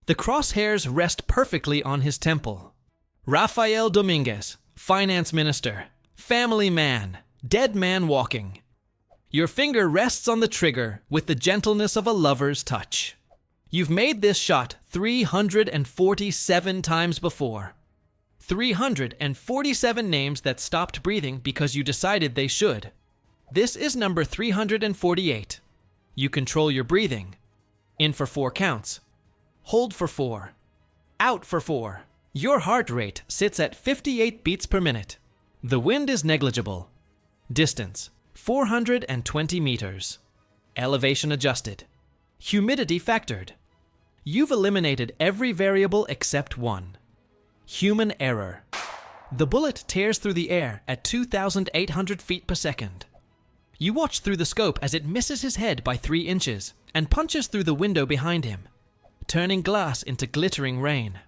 The crosshairs rest perfectly on his temple. Rafael Dominguez, finance minister, family man, dead man walking. Your finger rests on the trigger with the gentleness of a lover's touch. You've made this shot 347 times before. 347 names that stopped breathing because you decided they should. This is number 348. You control your breathing. In for 4 counts. Hold for 4. Out for 4. Your heart rate sits at 58 beats per minute. The wind is negligible. Distance, 420 meters. Elevation adjusted. Humidity factored. You've eliminated every variable except one. Human error. The bullet tears through the air at 2,800 feet per second. You watch through the scope as it misses his head by 3 inches and punches through the window behind him, turning glass into glittering rain.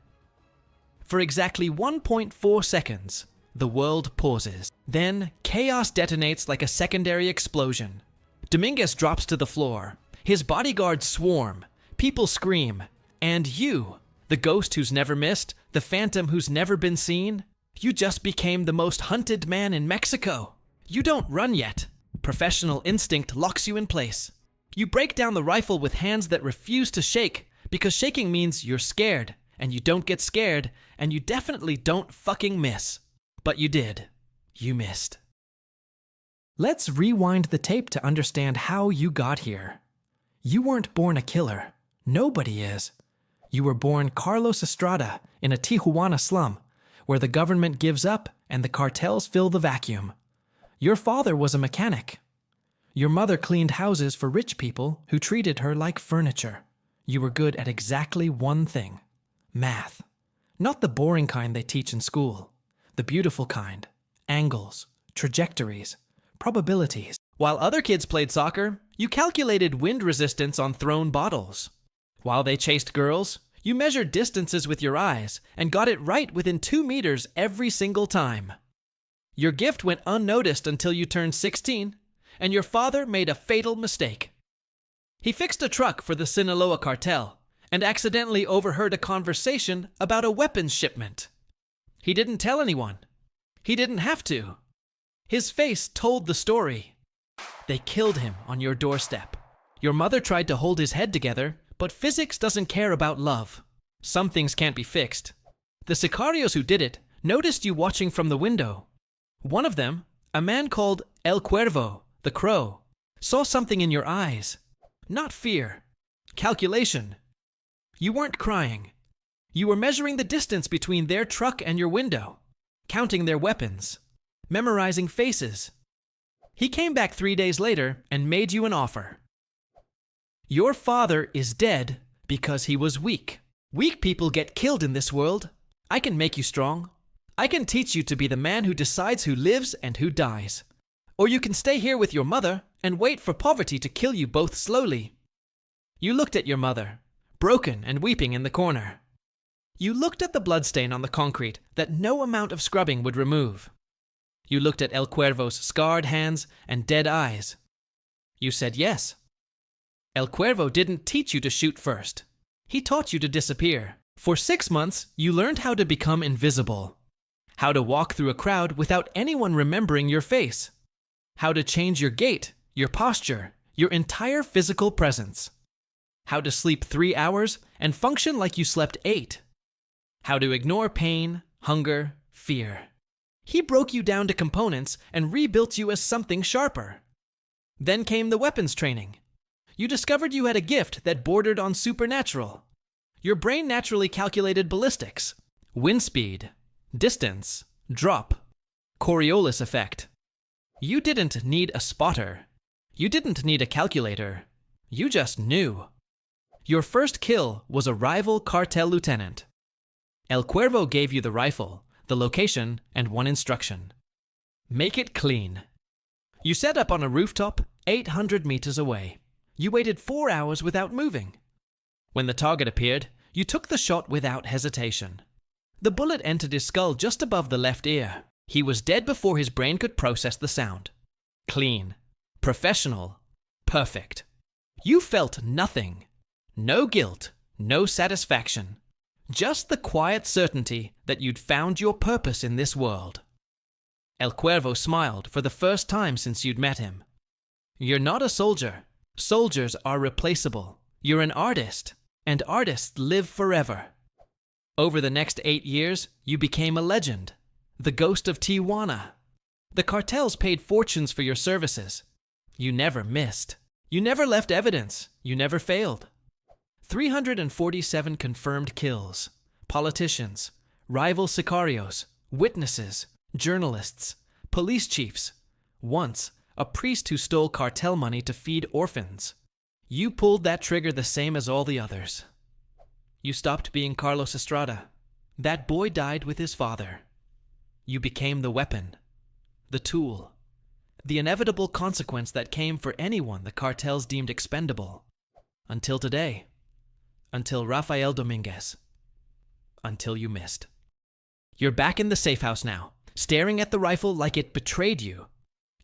For exactly 1.4 seconds, the world pauses. Then, chaos detonates like a secondary explosion. Dominguez drops to the floor. His bodyguards swarm. People scream. And you, the ghost who's never missed, the phantom who's never been seen, you just became the most hunted man in Mexico. You don't run yet. Professional instinct locks you in place. You break down the rifle with hands that refuse to shake, because shaking means you're scared, and you don't get scared, and you definitely don't fucking miss. But you did. You missed. Let's rewind the tape to understand how you got here. You weren't born a killer. Nobody is. You were born Carlos Estrada in a Tijuana slum, where the government gives up and the cartels fill the vacuum. Your father was a mechanic. Your mother cleaned houses for rich people who treated her like furniture. You were good at exactly one thing: math. Not the boring kind they teach in school. The beautiful kind. Angles, trajectories, probabilities. While other kids played soccer, you calculated wind resistance on thrown bottles. While they chased girls, you measured distances with your eyes and got it right within 2 meters every single time. Your gift went unnoticed until you turned 16, and your father made a fatal mistake. He fixed a truck for the Sinaloa cartel and accidentally overheard a conversation about a weapons shipment. He didn't tell anyone. He didn't have to. His face told the story. They killed him on your doorstep. Your mother tried to hold his head together, but physics doesn't care about love. Some things can't be fixed. The sicarios who did it noticed you watching from the window. One of them, a man called El Cuervo, the crow, saw something in your eyes. Not fear. Calculation. You weren't crying. You were measuring the distance between their truck and your window, counting their weapons, memorizing faces. He came back 3 days later and made you an offer. Your father is dead because he was weak. Weak people get killed in this world. I can make you strong. I can teach you to be the man who decides who lives and who dies. Or you can stay here with your mother and wait for poverty to kill you both slowly. You looked at your mother, broken and weeping in the corner. You looked at the bloodstain on the concrete that no amount of scrubbing would remove. You looked at El Cuervo's scarred hands and dead eyes. You said yes. El Cuervo didn't teach you to shoot first. He taught you to disappear. For 6 months, you learned how to become invisible. How to walk through a crowd without anyone remembering your face. How to change your gait, your posture, your entire physical presence. How to sleep 3 hours and function like you slept 8. How to ignore pain, hunger, fear. He broke you down to components and rebuilt you as something sharper. Then came the weapons training. You discovered you had a gift that bordered on supernatural. Your brain naturally calculated ballistics, wind speed, distance, drop, Coriolis effect. You didn't need a spotter. You didn't need a calculator. You just knew. Your first kill was a rival cartel lieutenant. El Cuervo gave you the rifle, the location, and one instruction. Make it clean. You set up on a rooftop 800 meters away. You waited 4 hours without moving. When the target appeared, you took the shot without hesitation. The bullet entered his skull just above the left ear. He was dead before his brain could process the sound. Clean. Professional. Perfect. You felt nothing. No guilt. No satisfaction. Just the quiet certainty that you'd found your purpose in this world. El Cuervo smiled for the first time since you'd met him. You're not a soldier. Soldiers are replaceable. You're an artist, and artists live forever. Over the next 8 years, you became a legend. The ghost of Tijuana. The cartels paid fortunes for your services. You never missed. You never left evidence. You never failed. 347 confirmed kills. Politicians, rival sicarios, witnesses, journalists, police chiefs. Once, a priest who stole cartel money to feed orphans. You pulled that trigger the same as all the others. You stopped being Carlos Estrada. That boy died with his father. You became the weapon, the tool, the inevitable consequence that came for anyone the cartels deemed expendable. Until today. Until Rafael Dominguez. Until you missed. You're back in the safe house now, staring at the rifle like it betrayed you.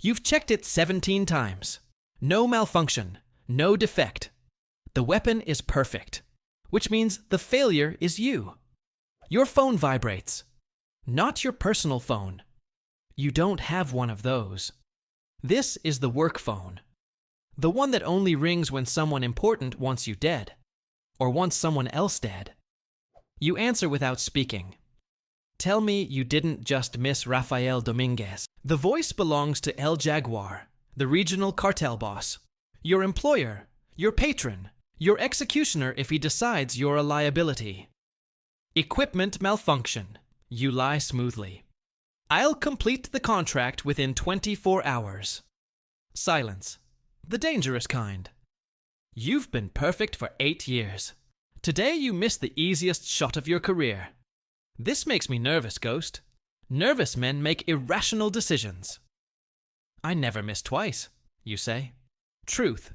You've checked it 17 times. No malfunction, no defect. The weapon is perfect, which means the failure is you. Your phone vibrates. Not your personal phone. You don't have one of those. This is the work phone. The one that only rings when someone important wants you dead, or wants someone else dead. You answer without speaking. Tell me you didn't just miss Rafael Dominguez. The voice belongs to El Jaguar, the regional cartel boss. Your employer, your patron, your executioner if he decides you're a liability. Equipment malfunction. You lie smoothly. I'll complete the contract within 24 hours. Silence. The dangerous kind. You've been perfect for 8 years. Today you missed the easiest shot of your career. This makes me nervous, Ghost. Nervous men make irrational decisions. I never miss twice, you say. Truth.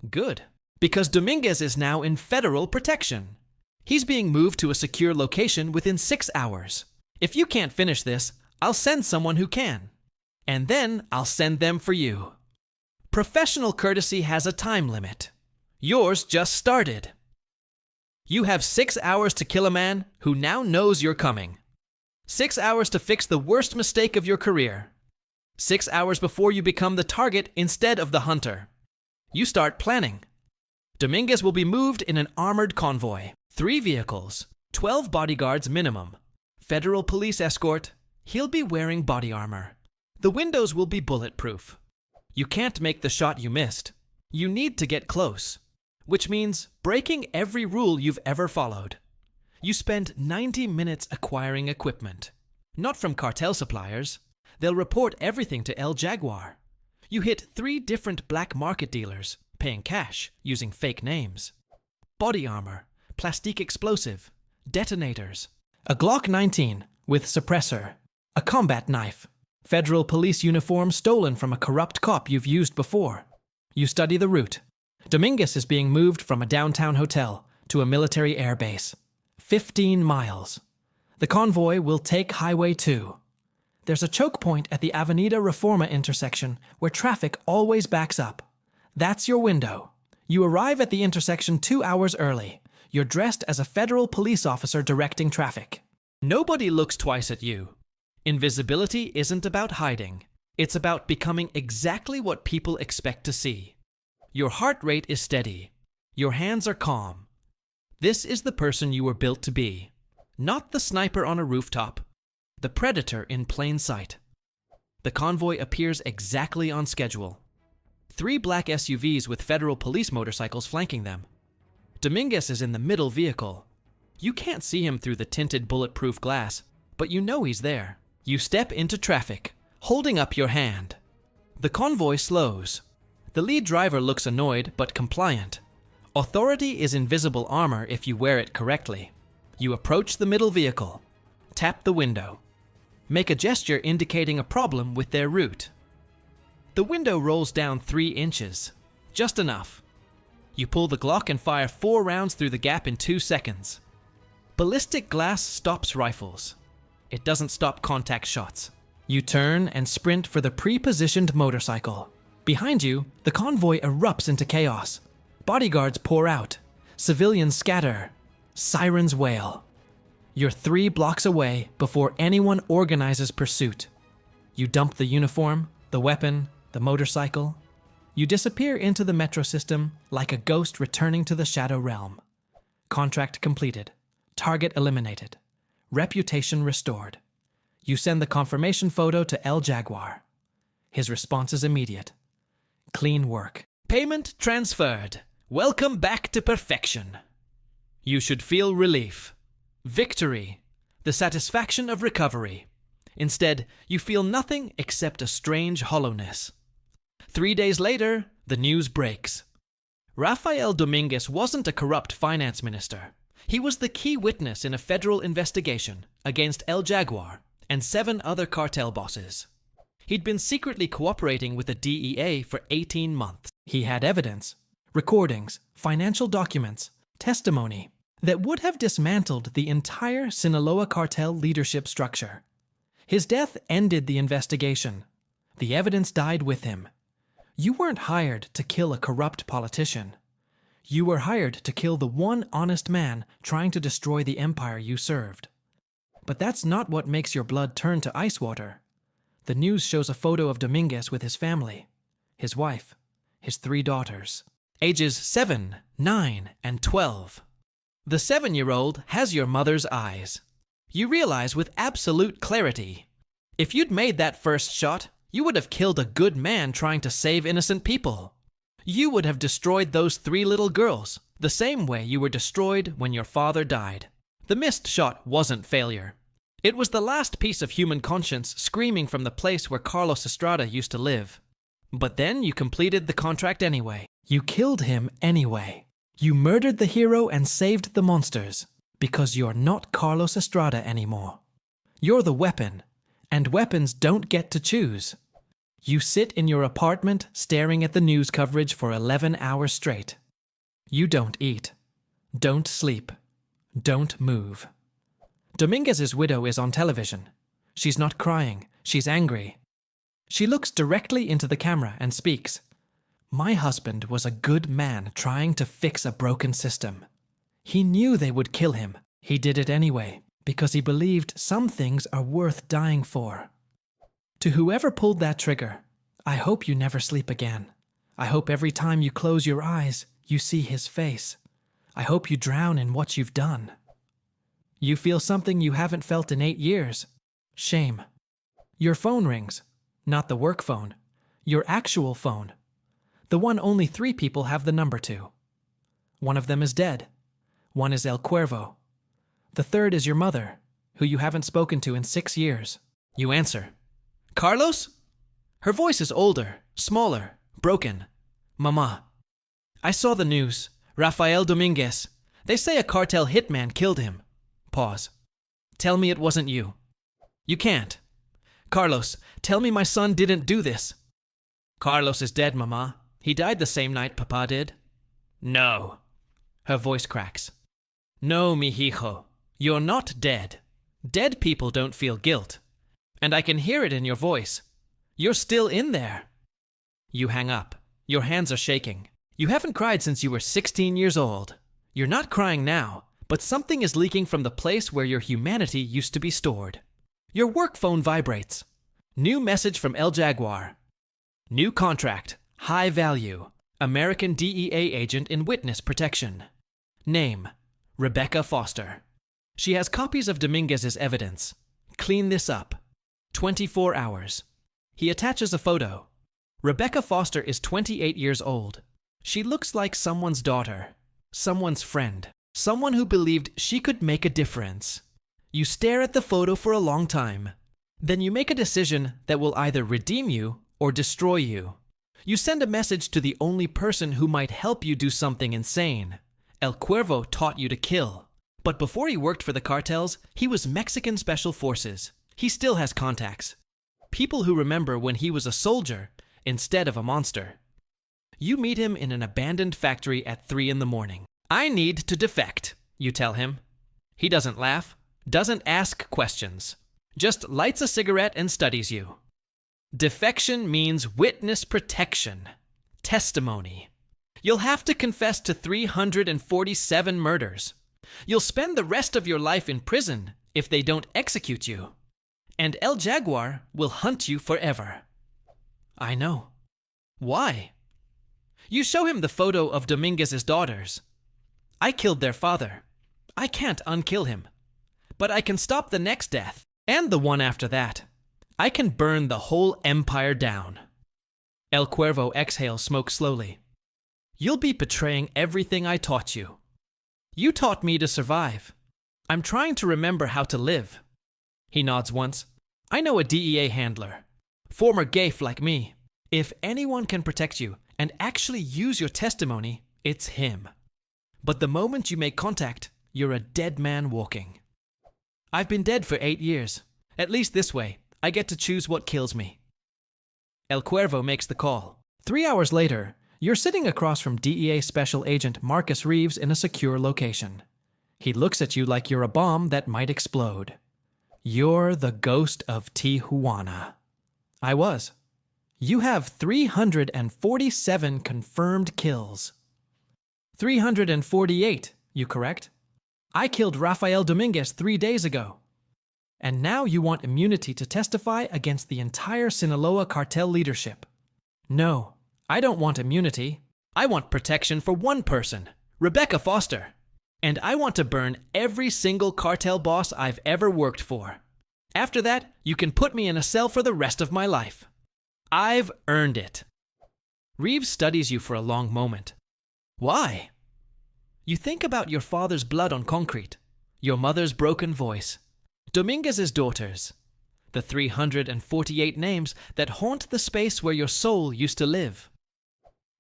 Good. Because Dominguez is now in federal protection. He's being moved to a secure location within 6 hours. If you can't finish this, I'll send someone who can. And then I'll send them for you. Professional courtesy has a time limit. Yours just started. You have 6 hours to kill a man who now knows you're coming. 6 hours to fix the worst mistake of your career. 6 hours before you become the target instead of the hunter. You start planning. Dominguez will be moved in an armored convoy. 3 vehicles, 12 bodyguards minimum. Federal police escort. He'll be wearing body armor. The windows will be bulletproof. You can't make the shot you missed. You need to get close, which means breaking every rule you've ever followed. You spend 90 minutes acquiring equipment. Not from cartel suppliers. They'll report everything to El Jaguar. You hit 3 different black market dealers, paying cash, using fake names. Body armor, plastic explosive, detonators, a Glock 19 with suppressor, a combat knife, federal police uniform stolen from a corrupt cop you've used before. You study the route. Dominguez is being moved from a downtown hotel to a military air base. 15 miles. The convoy will take Highway 2. There's a choke point at the Avenida Reforma intersection where traffic always backs up. That's your window. You arrive at the intersection 2 hours early. You're dressed as a federal police officer directing traffic. Nobody looks twice at you. Invisibility isn't about hiding. It's about becoming exactly what people expect to see. Your heart rate is steady. Your hands are calm. This is the person you were built to be. Not the sniper on a rooftop. The predator in plain sight. The convoy appears exactly on schedule. 3 black SUVs with federal police motorcycles flanking them. Dominguez is in the middle vehicle. You can't see him through the tinted bulletproof glass, but you know he's there. You step into traffic, holding up your hand. The convoy slows. The lead driver looks annoyed but compliant. Authority is invisible armor if you wear it correctly. You approach the middle vehicle. Tap the window. Make a gesture indicating a problem with their route. The window rolls down 3 inches. Just enough. You pull the Glock and fire 4 rounds through the gap in 2 seconds. Ballistic glass stops rifles. It doesn't stop contact shots. You turn and sprint for the pre-positioned motorcycle. Behind you, the convoy erupts into chaos. Bodyguards pour out. Civilians scatter. Sirens wail. You're 3 blocks away before anyone organizes pursuit. You dump the uniform, the weapon, the motorcycle. You disappear into the metro system like a ghost returning to the Shadow Realm. Contract completed. Target eliminated. Reputation restored. You send the confirmation photo to El Jaguar. His response is immediate. Clean work. Payment transferred. Welcome back to perfection. You should feel relief. Victory. The satisfaction of recovery. Instead, you feel nothing except a strange hollowness. 3 days later, the news breaks. Rafael Dominguez wasn't a corrupt finance minister. He was the key witness in a federal investigation against El Jaguar and 7 other cartel bosses. He'd been secretly cooperating with the DEA for 18 months. He had evidence, recordings, financial documents, testimony that would have dismantled the entire Sinaloa cartel leadership structure. His death ended the investigation. The evidence died with him. You weren't hired to kill a corrupt politician. You were hired to kill the one honest man trying to destroy the empire you served. But that's not what makes your blood turn to ice water. The news shows a photo of Dominguez with his family, his wife, his 3 daughters, ages 7, 9, and 12. The 7-year-old has your mother's eyes. You realize with absolute clarity, if you'd made that first shot, you would have killed a good man trying to save innocent people. You would have destroyed those 3 little girls, the same way you were destroyed when your father died. The missed shot wasn't failure. It was the last piece of human conscience screaming from the place where Carlos Estrada used to live. But then you completed the contract anyway. You killed him anyway. You murdered the hero and saved the monsters, because you're not Carlos Estrada anymore. You're the weapon, and weapons don't get to choose. You sit in your apartment staring at the news coverage for 11 hours straight. You don't eat, don't sleep, don't move. Dominguez's widow is on television. She's not crying, she's angry. She looks directly into the camera and speaks. My husband was a good man trying to fix a broken system. He knew they would kill him. He did it anyway, because he believed some things are worth dying for. To whoever pulled that trigger, I hope you never sleep again. I hope every time you close your eyes, you see his face. I hope you drown in what you've done. You feel something you haven't felt in 8 years. Shame. Your phone rings. Not the work phone. Your actual phone. The one only 3 people have the number to. One of them is dead. One is El Cuervo. The third is your mother, who you haven't spoken to in 6 years. You answer. Carlos? Her voice is older, smaller, broken. Mama. I saw the news. Rafael Dominguez. They say a cartel hitman killed him. Pause. Tell me it wasn't you. You can't. Carlos, tell me my son didn't do this. Carlos is dead, Mama. He died the same night Papa did. No. Her voice cracks. No, mijijo. You're not dead. Dead people don't feel guilt. And I can hear it in your voice. You're still in there. You hang up. Your hands are shaking. You haven't cried since you were 16 years old. You're not crying now, but something is leaking from the place where your humanity used to be stored. Your work phone vibrates. New message from El Jaguar. New contract. High value. American DEA agent in witness protection. Name. Rebecca Foster. She has copies of Dominguez's evidence. Clean this up. 24 hours. He attaches a photo. Rebecca Foster is 28 years old. She looks like someone's daughter, someone's friend, someone who believed she could make a difference. You stare at the photo for a long time. Then you make a decision that will either redeem you or destroy you. You send a message to the only person who might help you do something insane. El Cuervo taught you to kill. But before he worked for the cartels, he was Mexican Special Forces. He still has contacts. People who remember when he was a soldier instead of a monster. You meet him in an abandoned factory at 3 a.m. I need to defect, you tell him. He doesn't laugh, doesn't ask questions, just lights a cigarette and studies you. Defection means witness protection, testimony. You'll have to confess to 347 murders. You'll spend the rest of your life in prison if they don't execute you. And El Jaguar will hunt you forever. I know. Why? You show him the photo of Dominguez's daughters. I killed their father. I can't unkill him. But I can stop the next death, and the one after that. I can burn the whole empire down. El Cuervo exhales smoke slowly. You'll be betraying everything I taught you. You taught me to survive. I'm trying to remember how to live. He nods once. I know a DEA handler. Former gafe like me. If anyone can protect you and actually use your testimony, it's him. But the moment you make contact, you're a dead man walking. I've been dead for 8 years. At least this way, I get to choose what kills me. El Cuervo makes the call. 3 hours later, you're sitting across from DEA Special Agent Marcus Reeves in a secure location. He looks at you like you're a bomb that might explode. You're the ghost of Tijuana. I was. You have 347 confirmed kills. 348, you correct? I killed Rafael Dominguez 3 days ago. And now you want immunity to testify against the entire Sinaloa cartel leadership. No, I don't want immunity. I want protection for one person, Rebecca Foster. And I want to burn every single cartel boss I've ever worked for. After that, you can put me in a cell for the rest of my life. I've earned it. Reeves studies you for a long moment. Why? You think about your father's blood on concrete, your mother's broken voice, Dominguez's daughters, the 348 names that haunt the space where your soul used to live.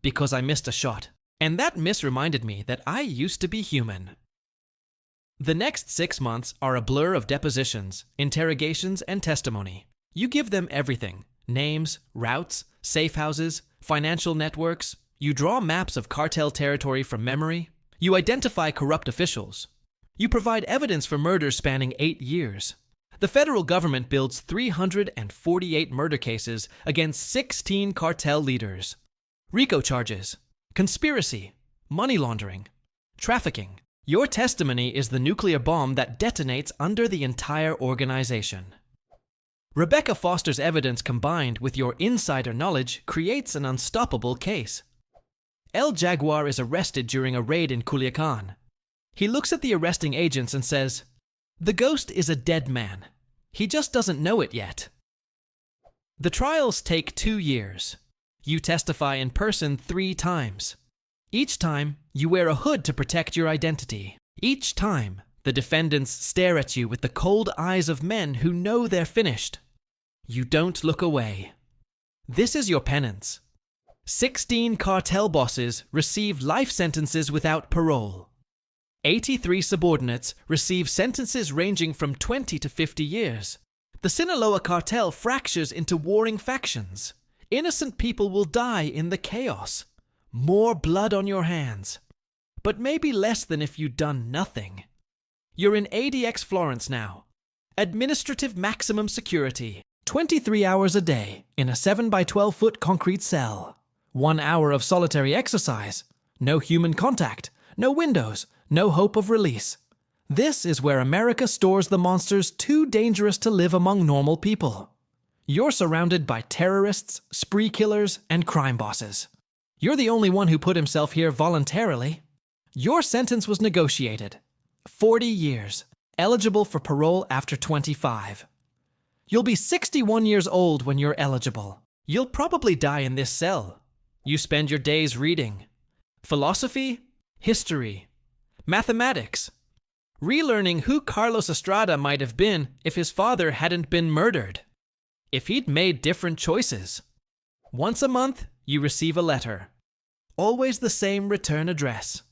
Because I missed a shot, and that miss reminded me that I used to be human. The next 6 months are a blur of depositions, interrogations, and testimony. You give them everything: names, routes, safe houses, financial networks. You draw maps of cartel territory from memory. You identify corrupt officials. You provide evidence for murders spanning 8 years. The federal government builds 348 murder cases against 16 cartel leaders. RICO charges, conspiracy, money laundering, trafficking. Your testimony is the nuclear bomb that detonates under the entire organization. Rebecca Foster's evidence combined with your insider knowledge creates an unstoppable case. El Jaguar is arrested during a raid in Culiacan. He looks at the arresting agents and says, "The ghost is a dead man. He just doesn't know it yet." The trials take 2 years. You testify in person 3 times. Each time, you wear a hood to protect your identity. Each time, the defendants stare at you with the cold eyes of men who know they're finished. You don't look away. This is your penance. 16 cartel bosses receive life sentences without parole. 83 subordinates receive sentences ranging from 20 to 50 years. The Sinaloa cartel fractures into warring factions. Innocent people will die in the chaos. More blood on your hands. But maybe less than if you'd done nothing. You're in ADX Florence now. Administrative maximum security. 23 hours a day in a 7 by 12 foot concrete cell. 1 hour of solitary exercise. No human contact. No windows. No hope of release. This is where America stores the monsters too dangerous to live among normal people. You're surrounded by terrorists, spree killers, and crime bosses. You're the only one who put himself here voluntarily. Your sentence was negotiated. 40 years. Eligible for parole after 25. You'll be 61 years old when you're eligible. You'll probably die in this cell. You spend your days reading philosophy, history, mathematics, relearning who Carlos Estrada might have been if his father hadn't been murdered, if he'd made different choices. Once a month, you receive a letter. Always the same return address.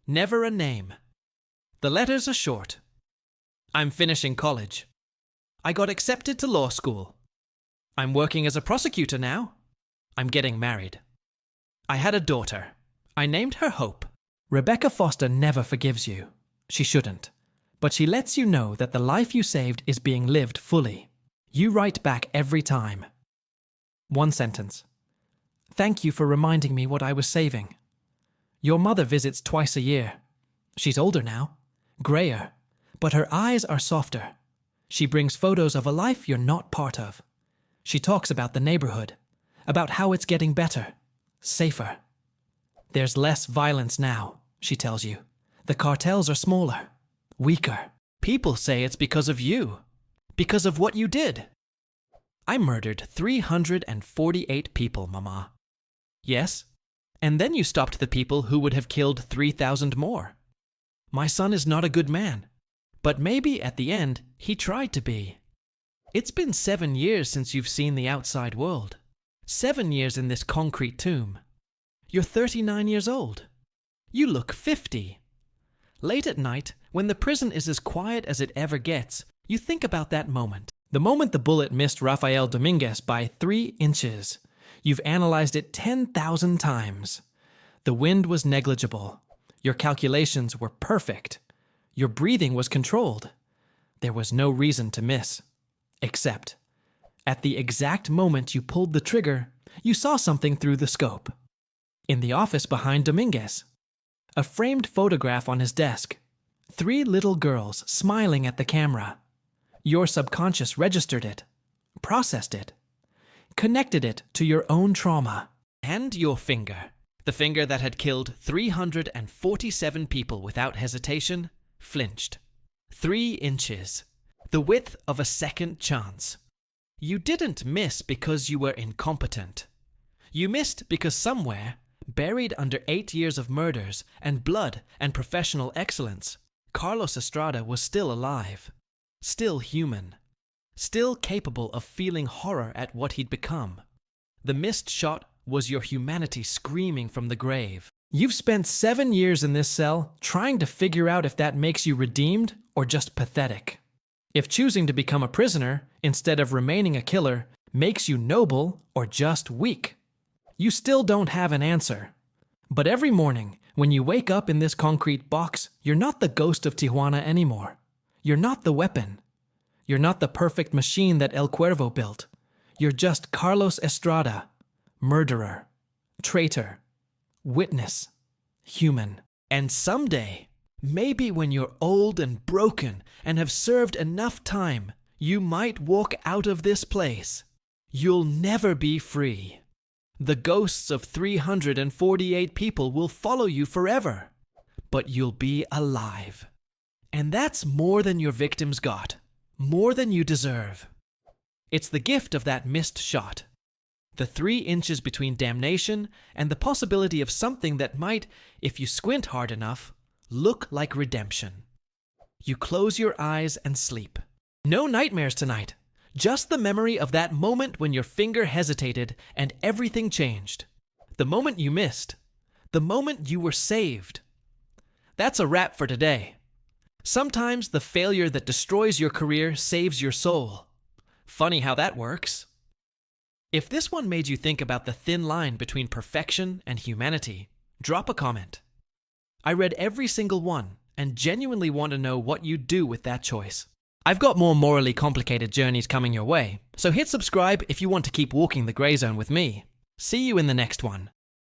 Never a name. The letters are short. I'm finishing college. I got accepted to law school. I'm working as a prosecutor now. I'm getting married. I had a daughter. I named her Hope. Rebecca Foster never forgives you. She shouldn't. But she lets you know that the life you saved is being lived fully. You write back every time. 1 sentence. Thank you for reminding me what I was saving. Your mother visits twice a year. She's older now, grayer, but her eyes are softer. She brings photos of a life you're not part of. She talks about the neighborhood, about how it's getting better, safer. There's less violence now, she tells you. The cartels are smaller, weaker. People say it's because of you, because of what you did. I murdered 348 people, Mama. Yes, and then you stopped the people who would have killed 3,000 more. My son is not a good man, but maybe at the end he tried to be. It's been 7 years since you've seen the outside world. 7 years in this concrete tomb. You're 39 years old. You look 50. Late at night, when the prison is as quiet as it ever gets, you think about that moment. The moment the bullet missed Rafael Dominguez by 3 inches. You've analyzed it 10,000 times. The wind was negligible. Your calculations were perfect. Your breathing was controlled. There was no reason to miss. Except, at the exact moment you pulled the trigger, you saw something through the scope. In the office behind Dominguez. A framed photograph on his desk. 3 little girls smiling at the camera. Your subconscious registered it, processed it, connected it to your own trauma. And your finger, the finger that had killed 347 people without hesitation, flinched. 3 inches, the width of a second chance. You didn't miss because you were incompetent. You missed because somewhere, buried under 8 years of murders and blood and professional excellence, Carlos Estrada was still alive, still human, still capable of feeling horror at what he'd become. The missed shot was your humanity screaming from the grave. You've spent 7 years in this cell trying to figure out if that makes you redeemed or just pathetic. If choosing to become a prisoner instead of remaining a killer makes you noble or just weak. You still don't have an answer. But every morning, when you wake up in this concrete box, you're not the ghost of Tijuana anymore. You're not the weapon. You're not the perfect machine that El Cuervo built. You're just Carlos Estrada, murderer, traitor, witness, human. And someday, maybe when you're old and broken and have served enough time, you might walk out of this place. You'll never be free. The ghosts of 348 people will follow you forever, but you'll be alive. And that's more than your victims got, more than you deserve. It's the gift of that missed shot. The 3 inches between damnation and the possibility of something that might, if you squint hard enough, look like redemption. You close your eyes and sleep. No nightmares tonight. Just the memory of that moment when your finger hesitated and everything changed. The moment you missed. The moment you were saved. That's a wrap for today. Sometimes the failure that destroys your career saves your soul. Funny how that works. If this one made you think about the thin line between perfection and humanity, drop a comment. I read every single one and genuinely want to know what you'd do with that choice. I've got more morally complicated journeys coming your way, so hit subscribe if you want to keep walking the grey zone with me. See you in the next one.